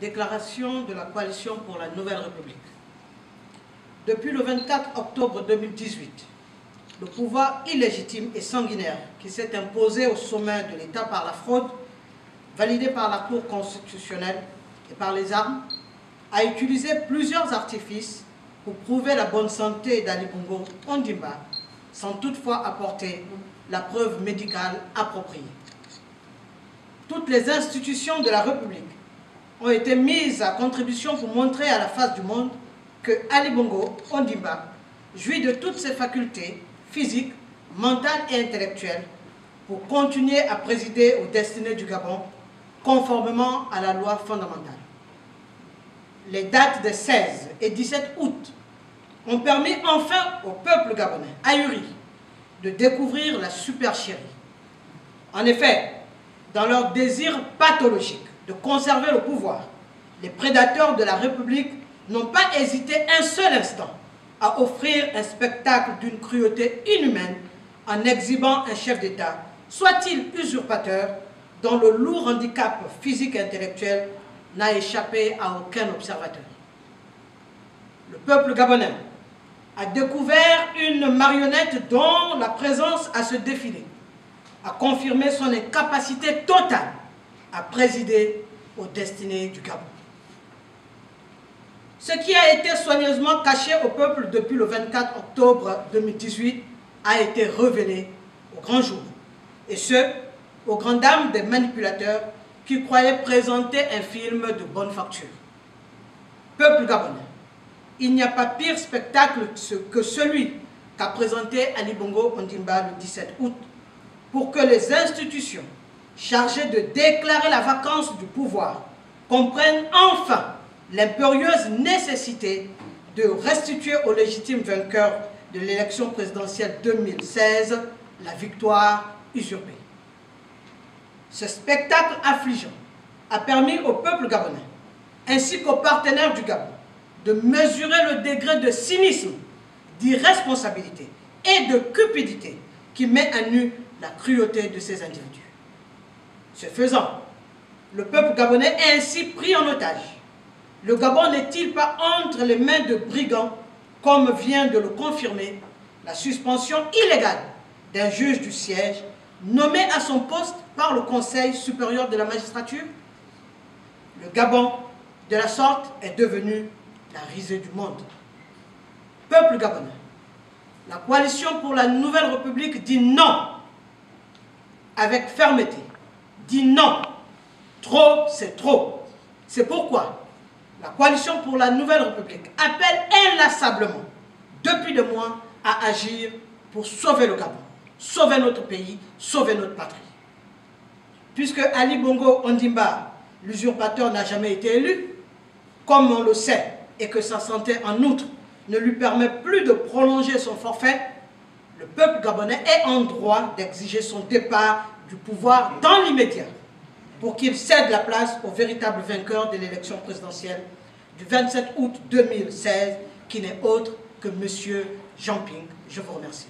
Déclaration de la coalition pour la Nouvelle République. Depuis le 24 octobre 2018, le pouvoir illégitime et sanguinaire qui s'est imposé au sommet de l'État par la fraude, validée par la Cour constitutionnelle et par les armes, a utilisé plusieurs artifices pour prouver la bonne santé d'Ali Bongo Ondimba, sans toutefois apporter la preuve médicale appropriée. Toutes les institutions de la République ont été mises à contribution pour montrer à la face du monde que Ali Bongo Ondimba jouit de toutes ses facultés physiques, mentales et intellectuelles pour continuer à présider aux destinées du Gabon conformément à la loi fondamentale. Les dates des 16 et 17 août ont permis enfin au peuple gabonais ahuri de découvrir la supercherie. En effet, dans leur désir pathologique de conserver le pouvoir, les prédateurs de la République n'ont pas hésité un seul instant à offrir un spectacle d'une cruauté inhumaine en exhibant un chef d'État, soit-il usurpateur, dont le lourd handicap physique et intellectuel n'a échappé à aucun observateur. Le peuple gabonais a découvert une marionnette dont la présence à ce défilé a confirmé son incapacité totale à présider aux destinées du Gabon. Ce qui a été soigneusement caché au peuple depuis le 24 octobre 2018 a été révélé au grand jour, et ce, aux grandes dames des manipulateurs qui croyaient présenter un film de bonne facture. Peuple gabonais, il n'y a pas pire spectacle que celui qu'a présenté Ali Bongo Ondimba le 17 août pour que les institutions chargées de déclarer la vacance du pouvoir comprennent enfin l'impérieuse nécessité de restituer au légitime vainqueur de l'élection présidentielle 2016 la victoire usurpée. Ce spectacle affligeant a permis au peuple gabonais, ainsi qu'aux partenaires du Gabon, de mesurer le degré de cynisme, d'irresponsabilité et de cupidité qui met à nu la cruauté de ces individus. Ce faisant, le peuple gabonais est ainsi pris en otage. Le Gabon n'est-il pas entre les mains de brigands, comme vient de le confirmer la suspension illégale d'un juge du siège nommé à son poste par le Conseil supérieur de la magistrature? Le Gabon, de la sorte, est devenu la risée du monde. Peuple gabonais, la coalition pour la Nouvelle République dit non avec fermeté, dit non. Trop, c'est trop. C'est pourquoi la coalition pour la Nouvelle République appelle inlassablement, depuis des mois, à agir pour sauver le Gabon, sauver notre pays, sauver notre patrie. Puisque Ali Bongo Ondimba, l'usurpateur, n'a jamais été élu, comme on le sait, et que sa santé en outre ne lui permet plus de prolonger son forfait, le peuple gabonais est en droit d'exiger son départ du pouvoir dans l'immédiat pour qu'il cède la place au véritable vainqueur de l'élection présidentielle du 27 août 2016, qui n'est autre que M. Jean Ping. Je vous remercie.